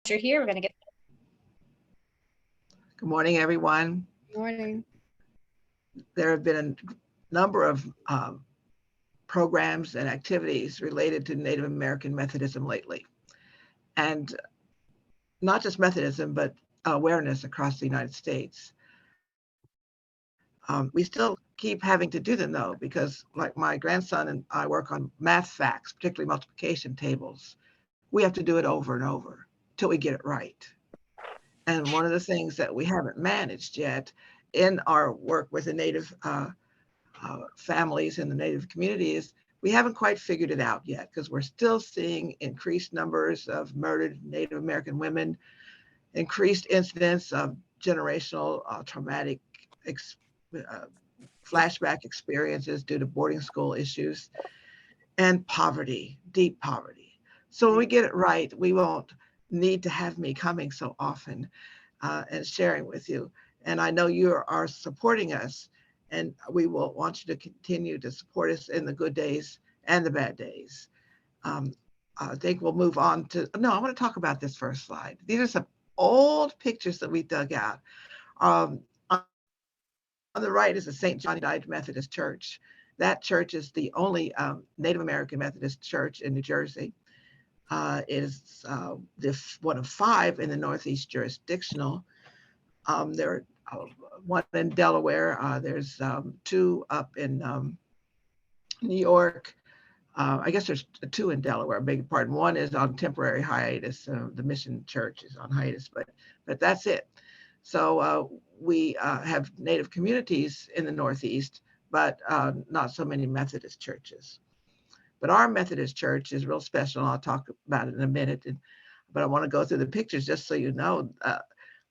you're here, we're going to get. Good morning, everyone. Good morning. There have been a number of programs and activities related to Native American Methodism lately. And not just Methodism, but awareness across the United States. We still keep having to do them, though, because like my grandson and I work on math facts, particularly multiplication tables. We have to do it over and over till we get it right. And one of the things that we haven't managed yet in our work with the Native families in the Native communities, we haven't quite figured it out yet because we're still seeing increased numbers of murdered Native American women, increased incidents of generational traumatic uh, flashback experiences due to boarding school issues, and poverty, deep poverty. So when we get it right, we won't need to have me coming so often and sharing with you. And I know you are supporting us, and we will want you to continue to support us in the good days and the bad days. Um, I think we'll move on to, no, I want to talk about this first slide. These are some old pictures that we dug out. On the right is the St. John United Methodist Church. That church is the only Native American Methodist church in New Jersey. Is one of five in the Northeast jurisdictional. There are one in Delaware. There's two up in New York. I guess there's two in Delaware. I beg your pardon. One is on temporary hiatus. The Mission Church is on hiatus, but that's it. So we have Native communities in the Northeast, but not so many Methodist churches. But our Methodist church is real special. I'll talk about it in a minute. But I want to go through the pictures just so you know.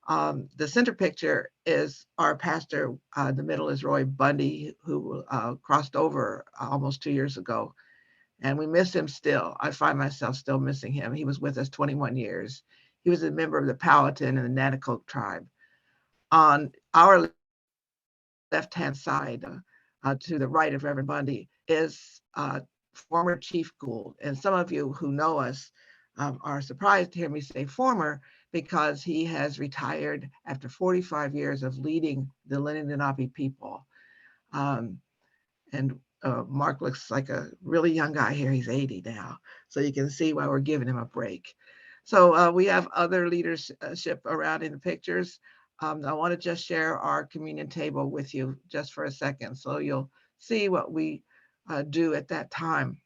The center picture is our pastor. The middle is Roy Bundy, who crossed over almost 2 years ago. And we miss him still. I find myself still missing him. He was with us 21 years. He was a member of the Powhatan and the Nanticoke tribe. On our left-hand side, to the right of Reverend Bundy, is former Chief Gould. And some of you who know us are surprised to hear me say former because he has retired after 45 years of leading the Lenape people. And Mark looks like a really young guy here. He's 80 now. So you can see why we're giving him a break. So we have other leadership around in the pictures. I want to just share our communion table with you just for a second so you'll see what we do at that time.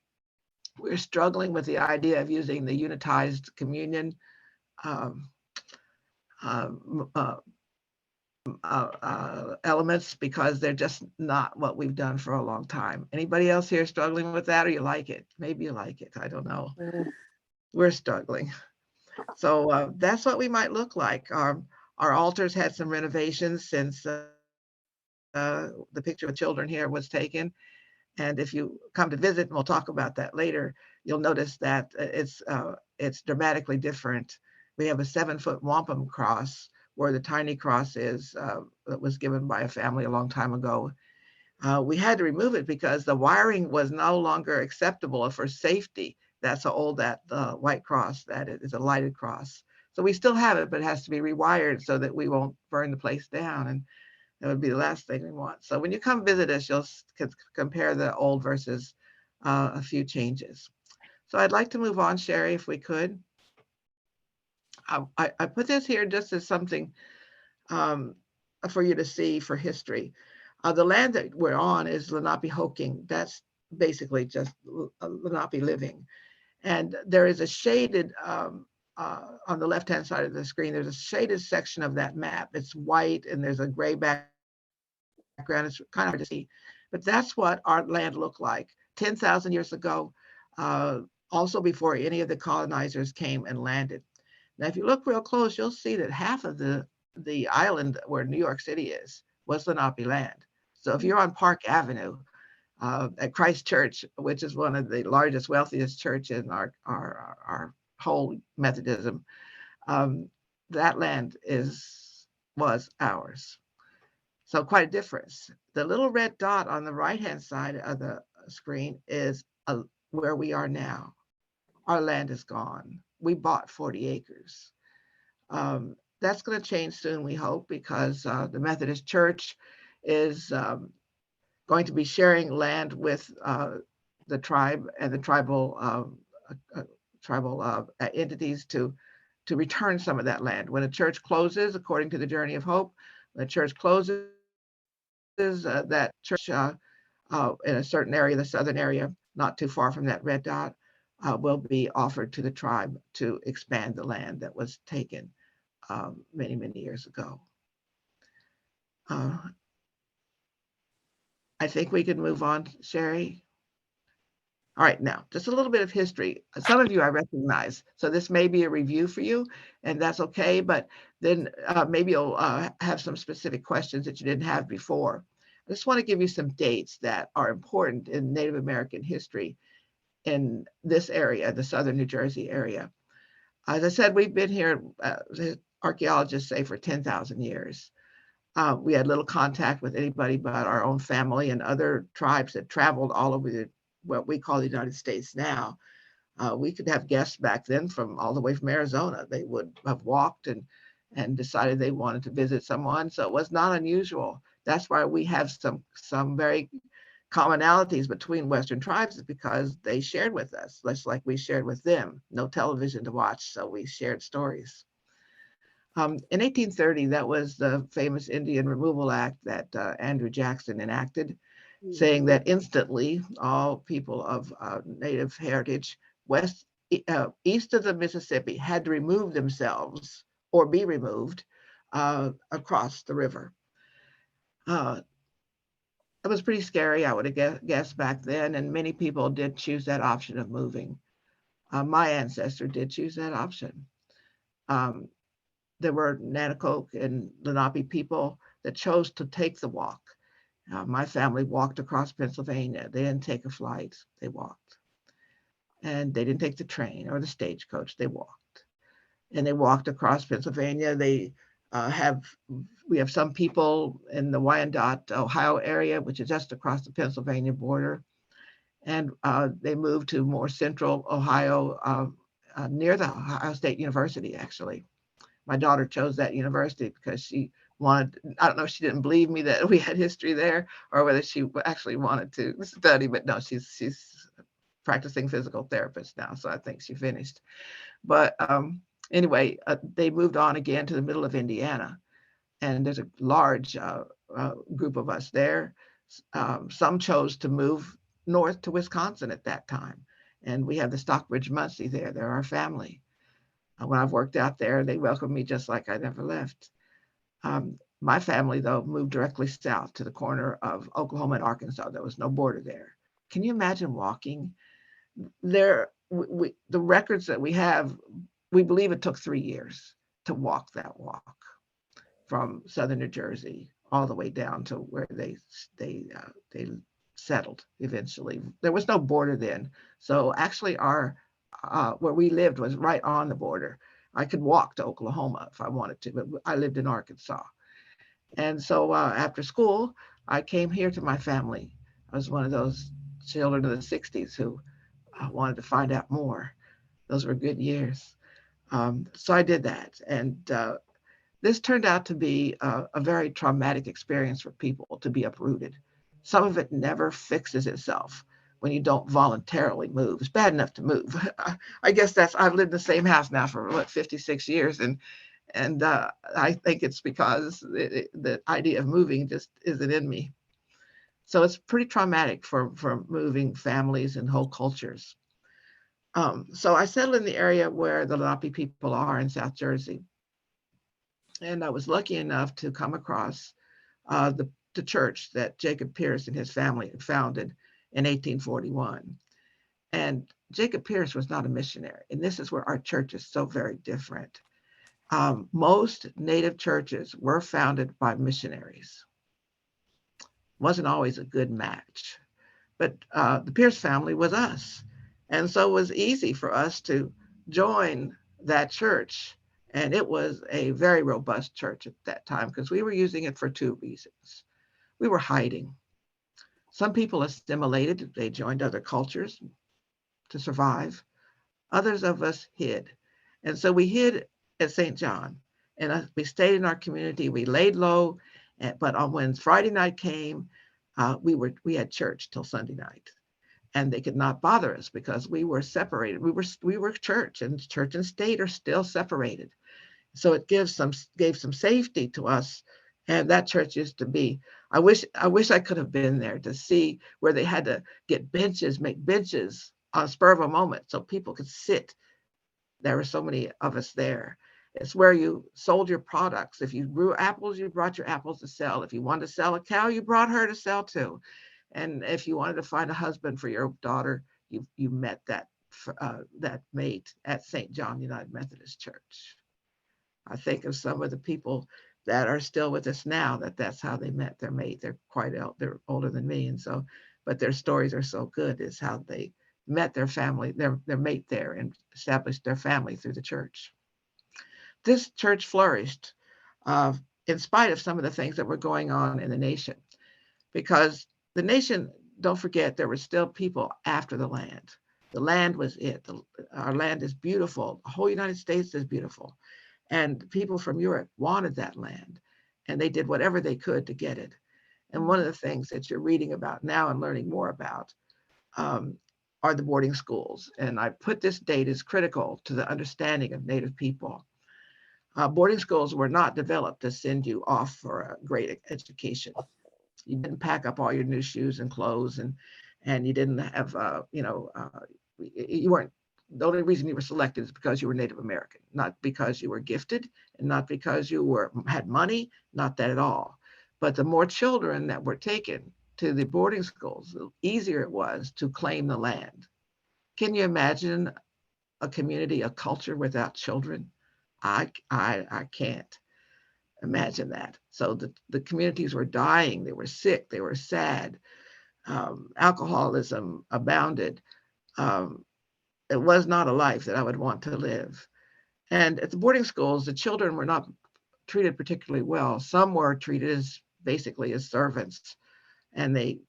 We're struggling with the idea of using the unitized communion um, uh, uh, elements because they're just not what we've done for a long time. Anybody else here struggling with that, or you like it? Maybe you like it. I don't know. We're struggling. So that's what we might look like. Our altars had some renovations since the picture with children here was taken. And if you come to visit, and we'll talk about that later, you'll notice that it's dramatically different. We have a 7-foot wampum cross where the tiny cross is that was given by a family a long time ago. We had to remove it because the wiring was no longer acceptable for safety. That's how old that white cross that is a lighted cross. So we still have it, but it has to be rewired so that we won't burn the place down. And that would be the last thing we want. So when you come visit us, you'll compare the old versus a few changes. So I'd like to move on, Sherry, if we could. I put this here just as something um, for you to see for history. The land that we're on is Lenape-Hoking. That's basically just Lenape living. And there is a shaded, on the left-hand side of the screen, there's a shaded section of that map. It's white and there's a gray background. It's kind of hard to see. But that's what our land looked like 10,000 years ago, also before any of the colonizers came and landed. Now, if you look real close, you'll see that half of the island where New York City is was Lenape land. So if you're on Park Avenue at Christ Church, which is one of the largest, wealthiest churches in our whole Methodism, um, that land was ours. So quite a difference. The little red dot on the right-hand side of the screen is where we are now. Our land is gone. We bought 40 acres. That's going to change soon, we hope, because the Methodist Church is going to be sharing land with the tribe and the tribal entities to return some of that land. When a church closes, according to the Journey of Hope, when a church closes, that church in a certain area, the southern area, not too far from that red dot, will be offered to the tribe to expand the land that was taken many, many years ago. I think we can move on, Sherry. All right, now, just a little bit of history. Some of you I recognize, so this may be a review for you, and that's okay, but then maybe you'll have some specific questions that you didn't have before. I just want to give you some dates that are important in Native American history in this area, the southern New Jersey area. As I said, we've been here, archaeologists say, for 10,000 years. We had little contact with anybody but our own family and other tribes that traveled all over what we call the United States now. We could have guests back then from all the way from Arizona. They would have walked and decided they wanted to visit someone. So it was not unusual. That's why we have some very commonalities between Western tribes, is because they shared with us, just like we shared with them. No television to watch, so we shared stories. In 1830, that was the famous Indian Removal Act that Andrew Jackson enacted, saying that instantly all people of Native heritage east of the Mississippi had to remove themselves or be removed across the river. It was pretty scary, I would have guessed back then, and many people did choose that option of moving. My ancestor did choose that option. There were Nanacoke and Lenape people that chose to take the walk. My family walked across Pennsylvania. They didn't take a flight, they walked. And they didn't take the train or the stagecoach, they walked. And they walked across Pennsylvania. We have some people in the Wyandotte, Ohio area, which is just across the Pennsylvania border. And they moved to more central Ohio, near the Ohio State University, actually. My daughter chose that university because she wanted, I don't know if she didn't believe me that we had history there or whether she actually wanted to study, but no, she's practicing physical therapist now, so I think she finished. But anyway, they moved on again to the middle of Indiana, and there's a large group of us there. Some chose to move north to Wisconsin at that time, and we have the Stockbridge Munsee there. They're our family. When I've worked out there, they welcomed me just like I never left. My family, though, moved directly south to the corner of Oklahoma and Arkansas. There was no border there. Can you imagine walking there? The records that we have, we believe it took 3 years to walk that walk from southern New Jersey all the way down to where they settled eventually. There was no border then, so actually our where we lived was right on the border. I could walk to Oklahoma if I wanted to, but I lived in Arkansas. And so after school, I came here to my family. I was one of those children of the 60s who wanted to find out more. Those were good years. So I did that. And this turned out to be a very traumatic experience for people to be uprooted. Some of it never fixes itself when you don't voluntarily move. It's bad enough to move. I guess I've lived in the same house now for 56 years. And I think it's because the idea of moving just isn't in me. So it's pretty traumatic for moving families and whole cultures. So I settled in the area where the Lenape people are in South Jersey. And I was lucky enough to come across the church that Jacob Pierce and his family had founded in 1841. And Jacob Pierce was not a missionary. And this is where our church is so very different. Most Native churches were founded by missionaries. Wasn't always a good match. But the Pierce family was us. And so it was easy for us to join that church. And it was a very robust church at that time because we were using it for 2 reasons. We were hiding. Some people assimilated, they joined other cultures to survive. Others of us hid. And so we hid at St. John. And we stayed in our community. We laid low, but on when Friday night came, we had church till Sunday night, and they could not bother us because we were separated. We were church and state are still separated. So it gave some safety to us, and that church used to be. I wish I could have been there to see where they had to make benches on spur of a moment so people could sit. There were so many of us there. It's where you sold your products. If you grew apples, you brought your apples to sell. If you wanted to sell a cow, you brought her to sell too. And if you wanted to find a husband for your daughter, you met that mate at St. John United Methodist Church. I think of some of the people that are still with us now that's how they met their mate. They're older than me, and so, but their stories are so good. Is how they met their family, their mate there, and established their family through the church. This church flourished in spite of some of the things that were going on in the nation, because the nation, don't forget, there were still people after the land. The land was it. Our land is beautiful. The whole United States is beautiful. And people from Europe wanted that land, and they did whatever they could to get it. And one of the things that you're reading about now and learning more about are the boarding schools. And I put this date as critical to the understanding of Native people. Boarding schools were not developed to send you off for a great education. You didn't pack up all your new shoes and clothes, and you didn't have, you weren't. The only reason you were selected is because you were Native American, not because you were gifted, and not because you had money, not that at all. But the more children that were taken to the boarding schools, the easier it was to claim the land. Can you imagine a community, a culture without children? I can't imagine that. So the communities were dying, they were sick, they were sad. Alcoholism abounded. It was not a life that I would want to live. And at the boarding schools, the children were not treated particularly well. Some were treated as basically as servants, and they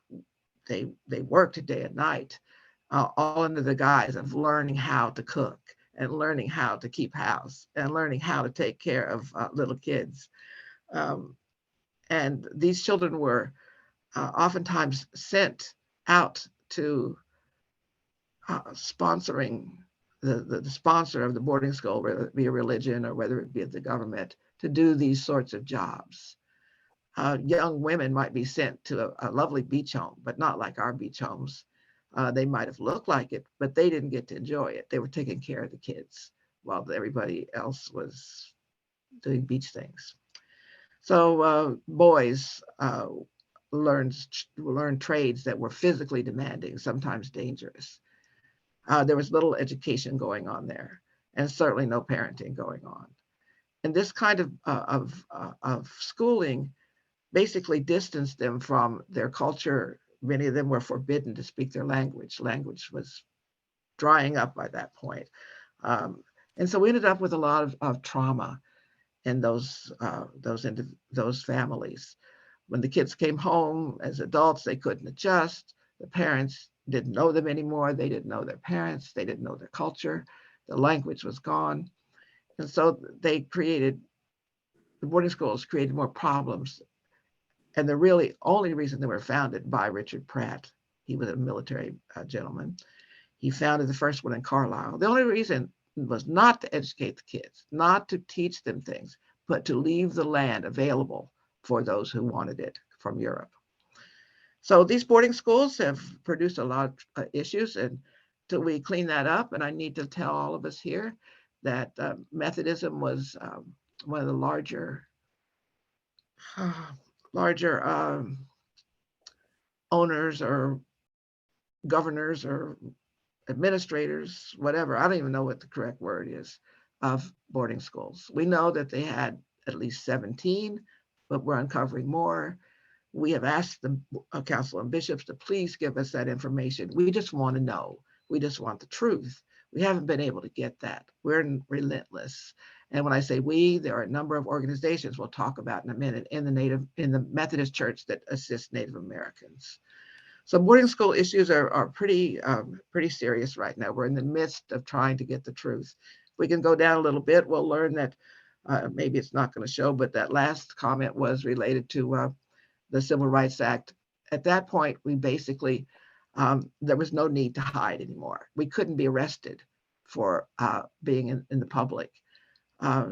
worked day and night, all under the guise of learning how to cook and learning how to keep house and learning how to take care of little kids. And these children were oftentimes sent out to sponsoring the sponsor of the boarding school, whether it be a religion or whether it be the government, to do these sorts of jobs. Young women might be sent to a lovely beach home, but not like our beach homes. They might have looked like it, but they didn't get to enjoy it. They were taking care of the kids while everybody else was doing beach things. So boys learned trades that were physically demanding, sometimes dangerous. There was little education going on there, and certainly no parenting going on. And this kind of schooling basically distanced them from their culture. Many of them were forbidden to speak their language. Language was drying up by that point. And so we ended up with a lot of trauma in those families. When the kids came home as adults, they couldn't adjust. The parents didn't know them anymore. They didn't know their parents. They didn't know their culture. The language was gone. And so the boarding schools created more problems. And the really only reason they were founded by Richard Pratt, he was a military gentleman. He founded the first one in Carlisle. The only reason was not to educate the kids, not to teach them things, but to leave the land available for those who wanted it from Europe. So these boarding schools have produced a lot of issues, and till we clean that up, and I need to tell all of us here that Methodism was one of the larger owners or governors or administrators, whatever, I don't even know what the correct word is, of boarding schools. We know that they had at least 17, but we're uncovering more. We have asked the council and bishops to please give us that information. We just want to know. We just want the truth. We haven't been able to get that. We're relentless. And when I say we, there are a number of organizations we'll talk about in a minute in the Methodist Church that assist Native Americans. So boarding school issues are pretty serious right now. We're in the midst of trying to get the truth. We can go down a little bit. We'll learn that maybe it's not going to show, but that last comment was related to the Civil Rights Act. At that point, we basically, there was no need to hide anymore. We couldn't be arrested for being in the public.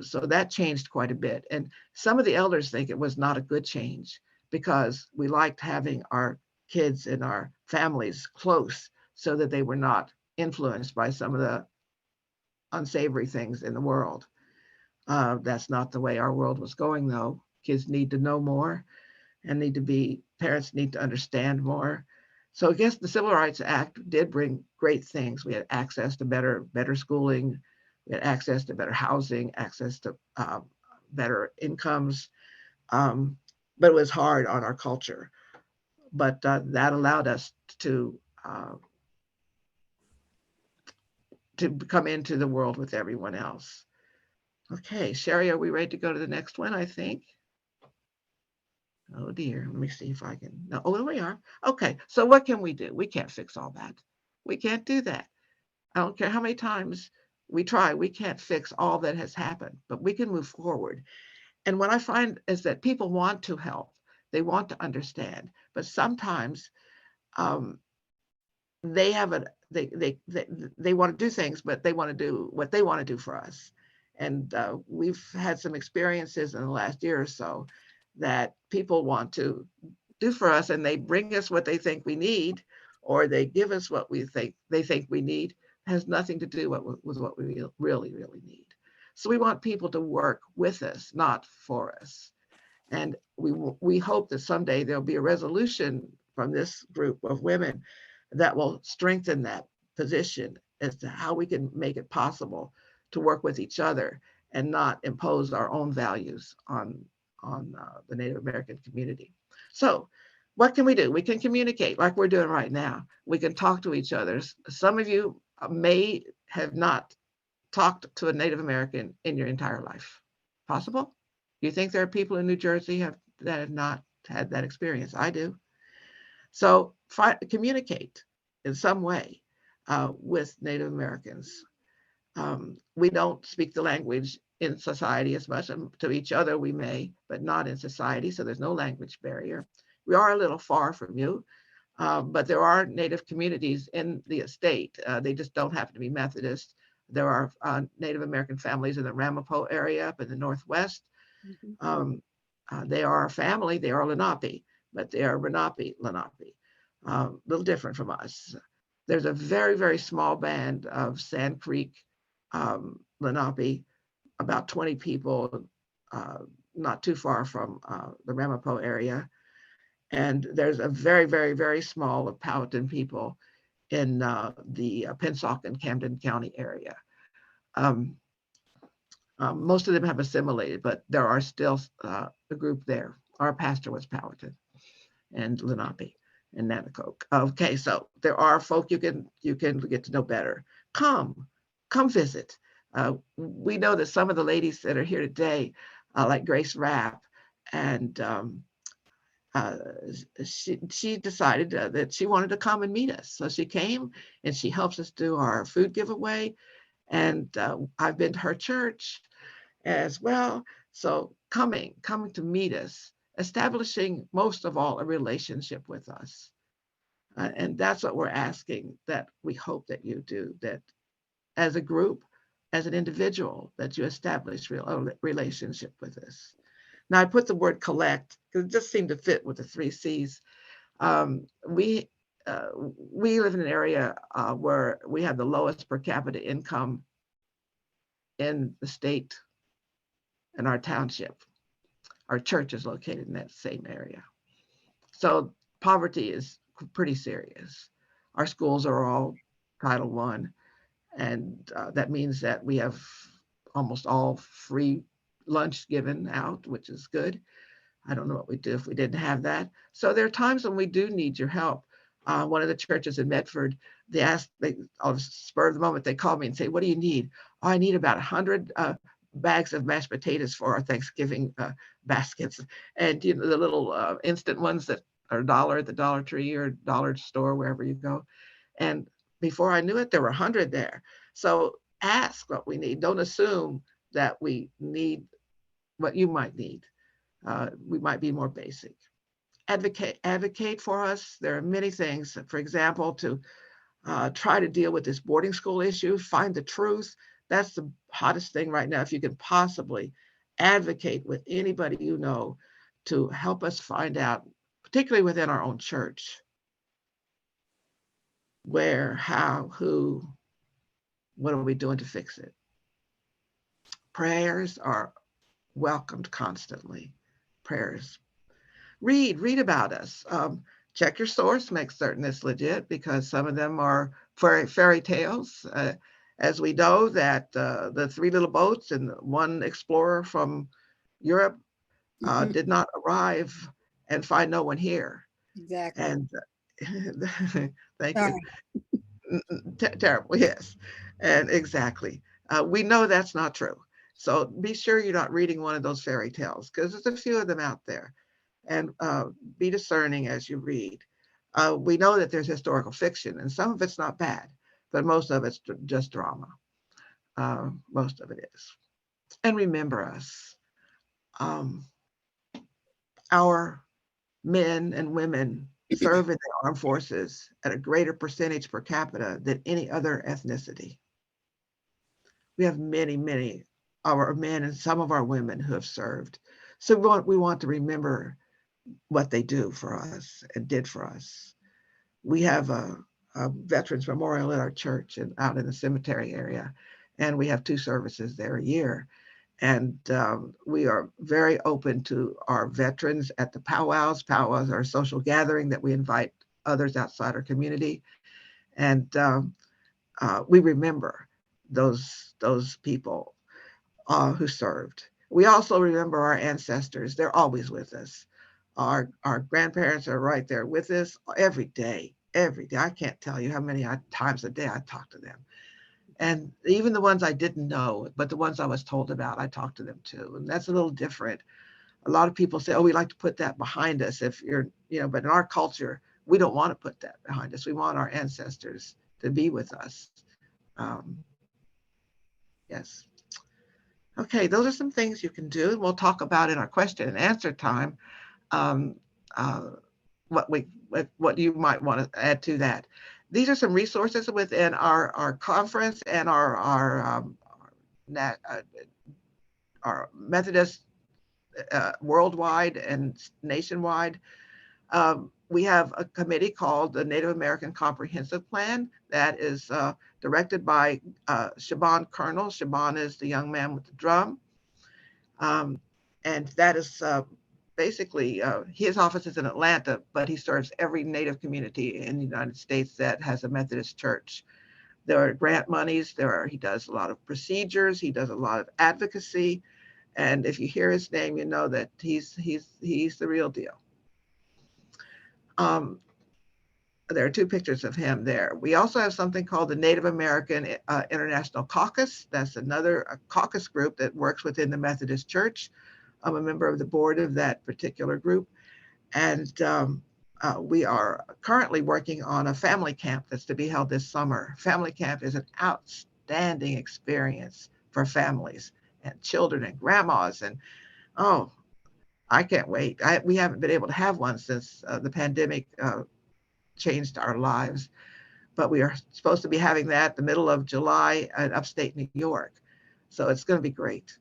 So that changed quite a bit. And some of the elders think it was not a good change because we liked having our kids and our families close so that they were not influenced by some of the unsavory things in the world. That's not the way our world was going, though. Kids need to know more and parents need to understand more. So I guess the Civil Rights Act did bring great things. We had access to better schooling, we had access to better housing, access to better incomes, but it was hard on our culture. But that allowed us to come into the world with everyone else. Okay, Sherry, are we ready to go to the next one, I think? Oh dear, let me see if I can. No, oh, there we are. Okay, so what can we do? We can't fix all that. We can't do that. I don't care how many times we try, we can't fix all that has happened, but we can move forward. And what I find is that people want to help, they want to understand, but sometimes they have they want to do things, but they want to do what they want to do for us. And we've had some experiences in the last year or so that people want to do for us, and they bring us what they think we need, or they give us what they think we need. It has nothing to do with what we really need. So we want people to work with us, not for us. And we hope that someday there'll be a resolution from this group of women that will strengthen that position as to how we can make it possible to work with each other and not impose our own values on the Native American community. So what can we do? We can communicate like we're doing right now. We can talk to each other. Some of you may have not talked to a Native American in your entire life. Possible? You think there are people in New Jersey that have not had that experience? I do. So communicate in some way with Native Americans. We don't speak the language in society as much. To each other we may, but not in society, so there's no language barrier. We are a little far from you, but there are Native communities in the estate. They just don't happen to be Methodist. There are Native American families in the Ramapo area up in the Northwest. They are a family, they are Lenape, but they are Lenape. A little different from us. There's a very, very small band of Sand Creek Lenape, about 20 people, not too far from the Ramapo area. And there's a very, very, very small of Powhatan people in the Pensacola and Camden County area. Most of them have assimilated, but there are still a group there. Our pastor was Powhatan and Lenape and Nanticoke. Okay, so there are folk you can get to know better. Come visit. We know that some of the ladies that are here today, like Grace Rapp, and she decided that she wanted to come and meet us. So she came and she helps us do our food giveaway. And I've been to her church as well. So coming to meet us, establishing most of all a relationship with us. And that's what we're asking, that we hope that you do, that as a group, as an individual, that you establish a relationship with us. Now I put the word collect because it just seemed to fit with the 3 C's. We live in an area where we have the lowest per capita income in the state and our township. Our church is located in that same area. So poverty is pretty serious. Our schools are all Title I, and that means that we have almost all free lunch given out, which is good. I don't know what we'd do if we didn't have that. So there are times when we do need your help. One of the churches in Medford, on the spur of the moment, they called me and say, what do you need? Oh, I need about 100 bags of mashed potatoes for our Thanksgiving baskets. And the little instant ones that are $1 at the Dollar Tree or dollar store, wherever you go. And before I knew it, there were 100 there. So ask what we need. Don't assume that we need what you might need. We might be more basic. Advocate for us. There are many things, for example, to try to deal with this boarding school issue, find the truth. That's the hottest thing right now. If you can possibly advocate with anybody you know to help us find out, particularly within our own church, where, how, who, what are we doing to fix it? Prayers are welcomed constantly. Prayers. Read about us. Check your source, make certain it's legit, because some of them are fairy tales. As we know that the three little boats and one explorer from Europe did not arrive and find no one here. Exactly. And thank you. Sorry. Terrible, yes. And exactly. We know that's not true. So be sure you're not reading one of those fairy tales, because there's a few of them out there. And be discerning as you read. We know that there's historical fiction, and some of it's not bad, but most of it's just drama. Most of it is. And remember us. Um, our men and women serve in the armed forces at a greater percentage per capita than any other ethnicity. We have many our men and some of our women who have served. So we want to remember what they do for us and did for us. We have a Veterans Memorial at our church and out in the cemetery area, and we have 2 services there a year. And we are very open to our veterans at the powwows. Powwows are a social gathering that we invite others outside our community, and we remember those people who served. We also remember our ancestors. They're always with us. Our grandparents are right there with us every day. Every day. I can't tell you how many times a day I talk to them. And even the ones I didn't know, but the ones I was told about, I talked to them too. And that's a little different. A lot of people say, oh, we like to put that behind us if you're, but in our culture, we don't want to put that behind us. We want our ancestors to be with us. Um, yes. Okay, those are some things you can do. We'll talk about in our question and answer time um, uh, what you might want to add to that. These are some resources within our conference and our Methodist worldwide and nationwide. We have a committee called the Native American Comprehensive Plan that is directed by Shaban Colonel. Shaban is the young man with the drum. And that is basically, his office is in Atlanta, but he serves every Native community in the United States that has a Methodist church. There are grant monies. He does a lot of procedures. He does a lot of advocacy. And if you hear his name, you know that he's the real deal. There are 2 pictures of him there. We also have something called the Native American International Caucus. That's another caucus group that works within the Methodist Church. I'm a member of the board of that particular group. And we are currently working on a family camp that's to be held this summer. Family camp is an outstanding experience for families and children and grandmas. And oh, I can't wait. We haven't been able to have one since the pandemic changed our lives, but we are supposed to be having that the middle of July in upstate New York. So it's going to be great.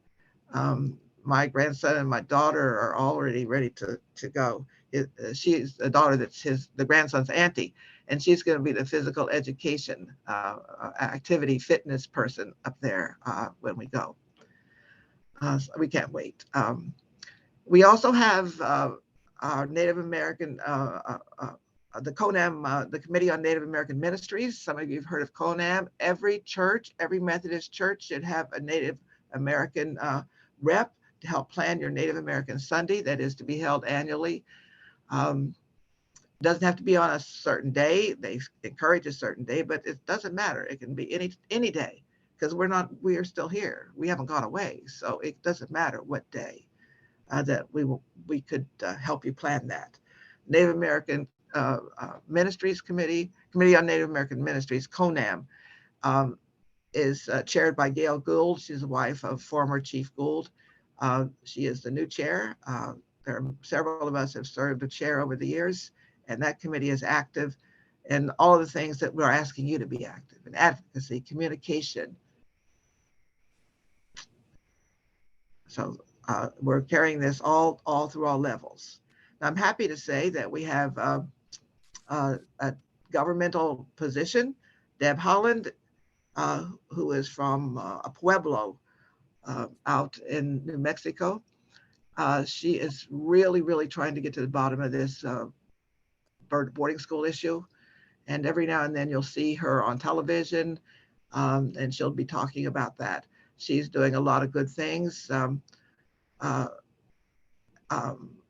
My grandson and my daughter are already ready to go. She's a daughter that's the grandson's auntie, and she's going to be the physical education activity fitness person up there when we go. So we can't wait. We also have our Native American the CONAM, the Committee on Native American Ministries. Some of you have heard of CONAM. Every church, every Methodist church should have a Native American rep to help plan your Native American Sunday that is to be held annually. Doesn't have to be on a certain day. They encourage a certain day, but it doesn't matter. It can be any day, because we are still here. We haven't gone away. So it doesn't matter what day that we could help you plan that. Native American Ministries Committee on Native American Ministries, CONAM. is chaired by Gail Gould. She's the wife of former Chief Gould. She is the new chair. There are several of us have served a chair over the years, and that committee is active in all of the things that we're asking you to be active in: advocacy, communication. So we're carrying this all through all levels. Now, I'm happy to say that we have a governmental position. Deb Holland, who is from a pueblo out in New Mexico. She is really trying to get to the bottom of this boarding school issue. And every now and then you'll see her on television, and she'll be talking about that. She's doing a lot of good things in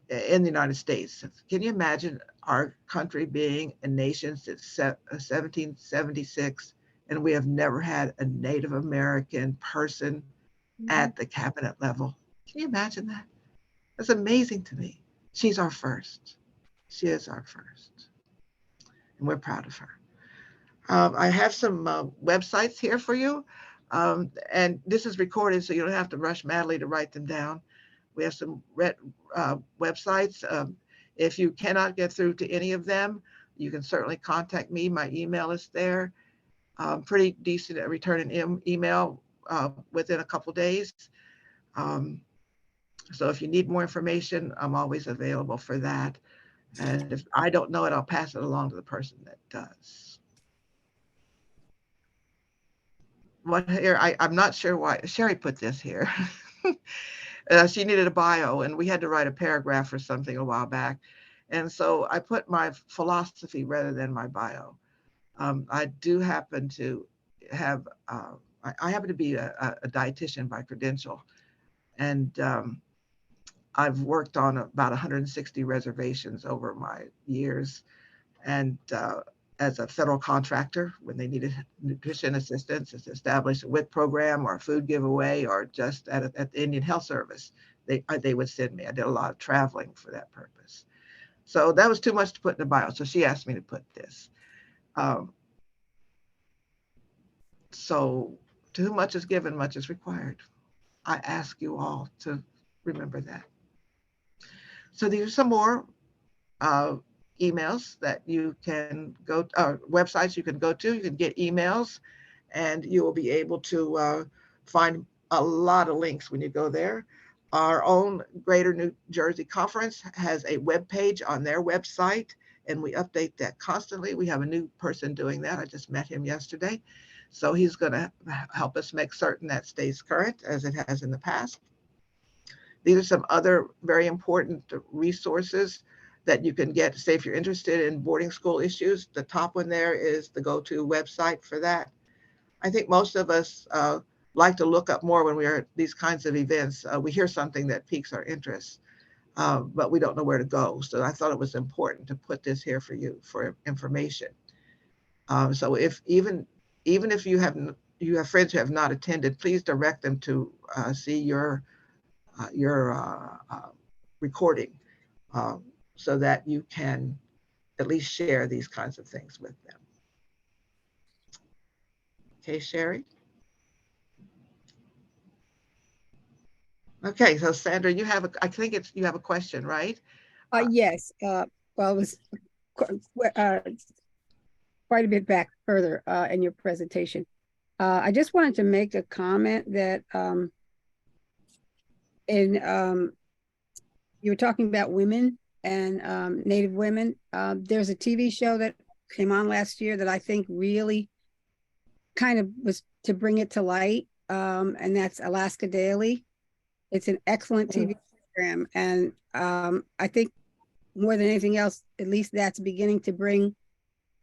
the United States. Can you imagine our country being a nation since 1776, and we have never had a Native American person at the cabinet level? Can you imagine that? That's amazing to me. She's our first. She is our first. And we're proud of her. I have some websites here for you. And this is recorded, so you don't have to rush madly to write them down. We have some websites. If you cannot get through to any of them, you can certainly contact me. My email is there. Pretty decent at returning email within a couple days. So if you need more information, I'm always available for that. And if I don't know it, I'll pass it along to the person that does. What here? I'm not sure why Sherry put this here. She needed a bio, and we had to write a paragraph or something a while back. And so I put my philosophy rather than my bio. I do happen to have, I happen to be a dietitian by credential. And I've worked on about 160 reservations over my years. And as a federal contractor, when they needed nutrition assistance to establish a WIC program or a food giveaway, or just at the Indian Health Service, they would send me. I did a lot of traveling for that purpose. So that was too much to put in the bio. So she asked me to put this. So to whom much is given, much is required. I ask you all to remember that. So these are some more emails that you can go, websites you can go to. You can get emails, and you will be able to find a lot of links when you go there. Our own Greater New Jersey Conference has a web page on their website, and we update that constantly. We have a new person doing that. I just met him yesterday. So he's going to help us make certain that stays current as it has in the past. These are some other very important resources that you can get. Say if you're interested in boarding school issues, the top one there is the go-to website for that. I think most of us like to look up more when we are at these kinds of events. We hear something that piques our interest, but we don't know where to go. So I thought it was important to put this here for you for information. So if even if you have friends who have not attended, please direct them to see your recording so that you can at least share these kinds of things with them. Okay, Sherry? Okay, so Sandra, you have you have a question, right? Yes. Well, it was quite a bit back further in your presentation. I just wanted to make a comment that you were talking about women and Native women. There's a TV show that came on last year that I think really kind of was to bring it to light, and that's Alaska Daily. It's an excellent TV program, and I think more than anything else, at least that's beginning to bring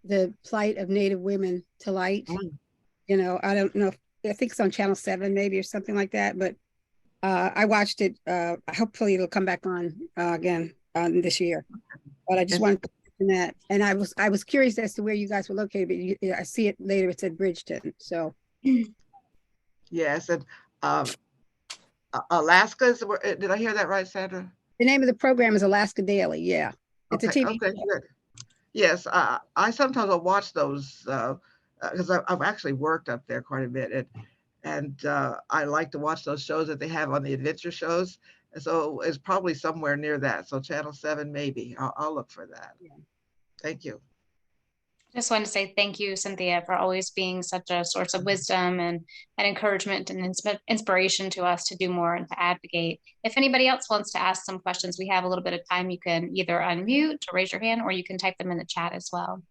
the plight of Native women to light. You know, I don't know, I think it's on Channel 7 maybe or something like that, but I watched it. Hopefully it'll come back on again this year. But I just wanted to mention that. And I was curious as to where you guys were located, but I see it later. It said Bridgeton. So yes, and Alaska's. Did I hear that right, Sandra? The name of the program is Alaska Daily. Yeah, it's okay, a TV. Okay, good. Yes, I sometimes will watch those because I've actually worked up there quite a bit, and I like to watch those shows that they have on the adventure shows. And so it's probably somewhere near that. So Channel 7, maybe. I'll look for that. Yeah. Thank you. Just wanted to say thank you, Cynthia, for always being such a source of wisdom and encouragement and inspiration to us to do more and to advocate. If anybody else wants to ask some questions, we have a little bit of time. You can either unmute or raise your hand, or you can type them in the chat as well.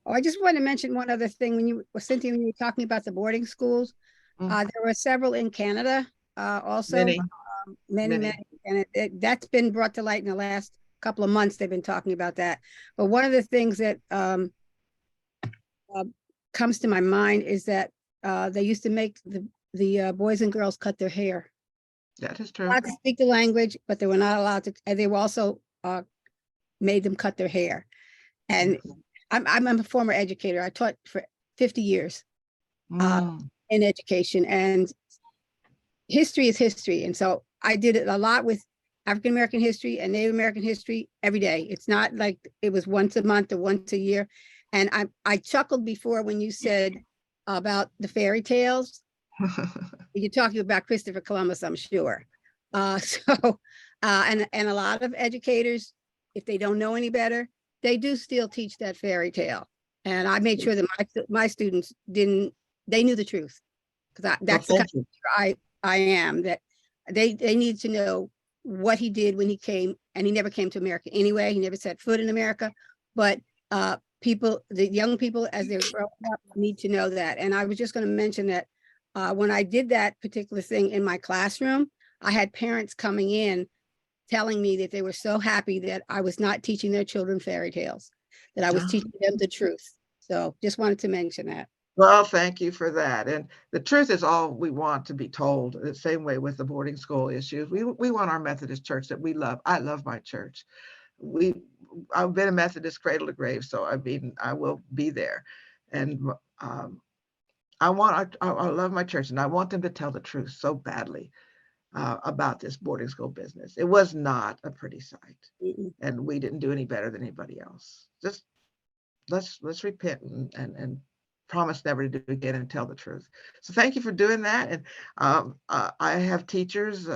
Oh, I just want to mention one other thing. Cynthia, when you were talking about the boarding schools, there were several in Canada also. Many. And that's been brought to light in the last couple of months. They've been talking about that. But one of the things that comes to my mind is that they used to make the boys and girls cut their hair. That is true. Not to speak the language, but they were not allowed to. And they were also made them cut their hair. And I'm a former educator. I taught for 50 years in education, and history is history. And so I did it a lot with African American history and Native American history every day. It's not like it was once a month or once a year. And I chuckled before when you said about the fairy tales. You're talking about Christopher Columbus, I'm sure. And a lot of educators, if they don't know any better, they do still teach that fairy tale. And I made sure that my students they knew the truth, because that's the kind of teacher I am, that they need to know what he did when he came, and he never came to America anyway. He never set foot in America, but the young people as they're growing up need to know that. And I was just going to mention that when I did that particular thing in my classroom, I had parents coming in telling me that they were so happy that I was not teaching their children fairy tales, that I was teaching them the truth. So just wanted to mention that. Well, thank you for that. And the truth is all we want to be told. The same way with the boarding school issues. We want our Methodist church that we love. I love my church. I've been a Methodist cradle to grave, so I will be there. And I love my church, and I want them to tell the truth so badly about this boarding school business. It was not a pretty sight, and we didn't do any better than anybody else. Just let's repent and promise never to do it again and tell the truth. So thank you for doing that. And I have teachers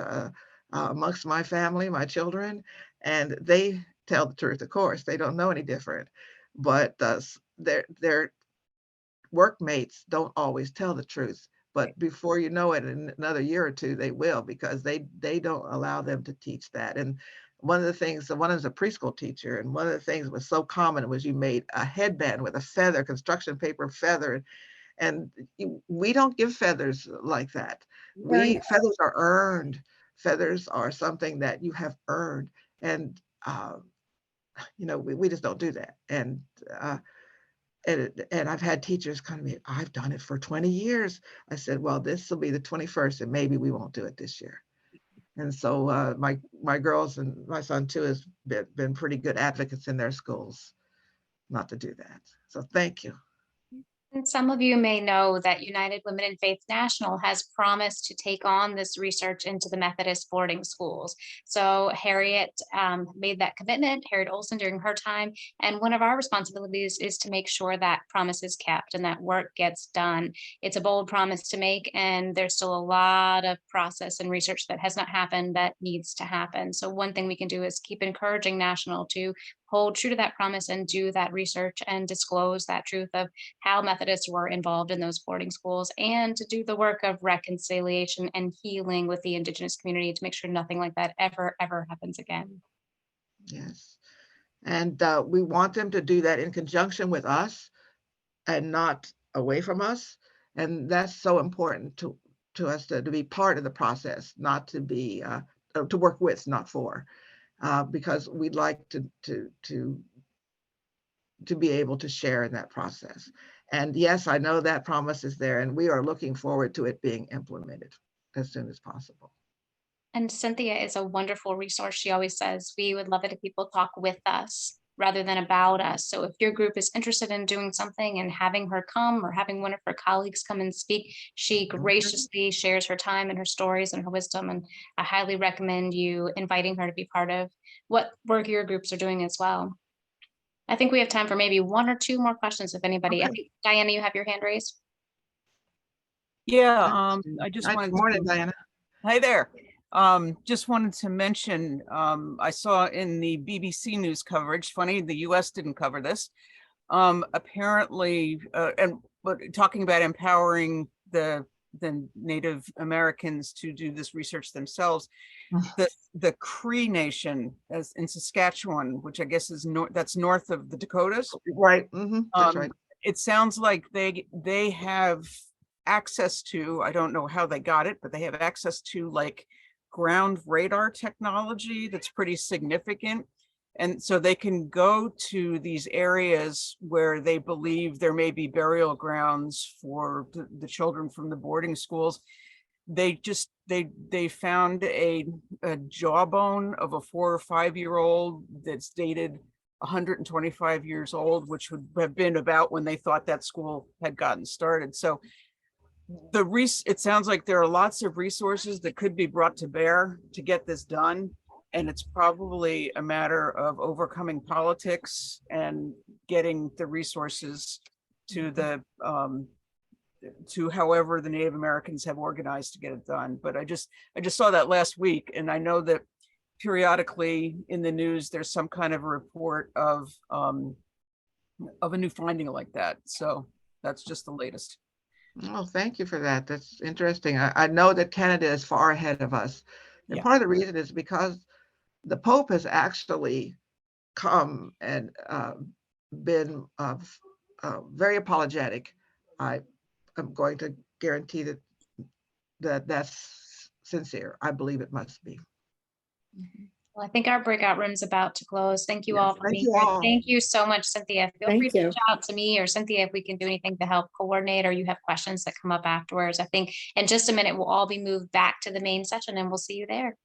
amongst my family, my children, and they tell the truth. Of course, they don't know any different, but their workmates don't always tell the truth. But before you know it, in another year or two, they will, because they don't allow them to teach that. And one of the things, one is a preschool teacher, and one of the things that was so common was you made a headband with a feather, construction paper feather, and we don't give feathers like that. Feathers are earned. Feathers are something that you have earned, and we just don't do that. And I've had teachers come to me, I've done it for 20 years. I said, well, this will be the 21st, and maybe we won't do it this year. And so my girls and my son too has been pretty good advocates in their schools not to do that. So thank you. And some of you may know that United Women in Faith National has promised to take on this research into the Methodist boarding schools. So Harriet made that commitment, Harriet Olson, during her time. And one of our responsibilities is to make sure that promise is kept and that work gets done. It's a bold promise to make, and there's still a lot of process and research that has not happened that needs to happen. So one thing we can do is keep encouraging National to hold true to that promise and do that research and disclose that truth of how Methodists were involved in those boarding schools, and to do the work of reconciliation and healing with the Indigenous community to make sure nothing like that ever happens again. Yes. And we want them to do that in conjunction with us and not away from us. And that's so important to us to be part of the process, not to be, to work with, not for. Because we'd like to be able to share in that process. And yes, I know that promise is there, and we are looking forward to it being implemented as soon as possible. And Cynthia is a wonderful resource. She always says, we would love it if people talk with us rather than about us. So if your group is interested in doing something and having her come, or having one of her colleagues come and speak, she graciously shares her time and her stories and her wisdom. And I highly recommend you inviting her to be part of what work your groups are doing as well. I think we have time for maybe one or two more questions, if anybody. I Okay. think, Diana, you have your hand raised. Yeah, I just Good wanted morning, to, Diana. hi there. Just wanted to mention, I saw in the BBC news coverage, funny, the US didn't cover this. Apparently, but talking about empowering the Native Americans to do this research themselves. The Cree Nation, as in Saskatchewan, which I guess is that's north of the Dakotas. Right. That's right. It sounds like they have access to, I don't know how they got it, but they have access to like ground radar technology that's pretty significant. And so they can go to these areas where they believe there may be burial grounds for the children from the boarding schools. They found a jawbone of a 4 or 5 year old that's dated 125 years old, which would have been about when they thought that school had gotten started. So it sounds like there are lots of resources that could be brought to bear to get this done. And it's probably a matter of overcoming politics and getting the resources to the to however the Native Americans have organized to get it done. But I just saw that last week, and I know that periodically in the news there's some kind of a report of a new finding like that. So that's just the latest. Oh, thank you for that. That's interesting. I know that Canada is far ahead of us. And part of the reason is because the Pope has actually come and been very apologetic. I'm going to guarantee that's sincere. I believe it must be. Well, I think our breakout room's about to close. Thank you Yes, all for thank being you here. all. Thank you so much, Cynthia. Feel Thank free to you. reach out to me or Cynthia if we can do anything to help coordinate, or you have questions that come up afterwards. I think in just a minute, we'll all be moved back to the main session and we'll see you there.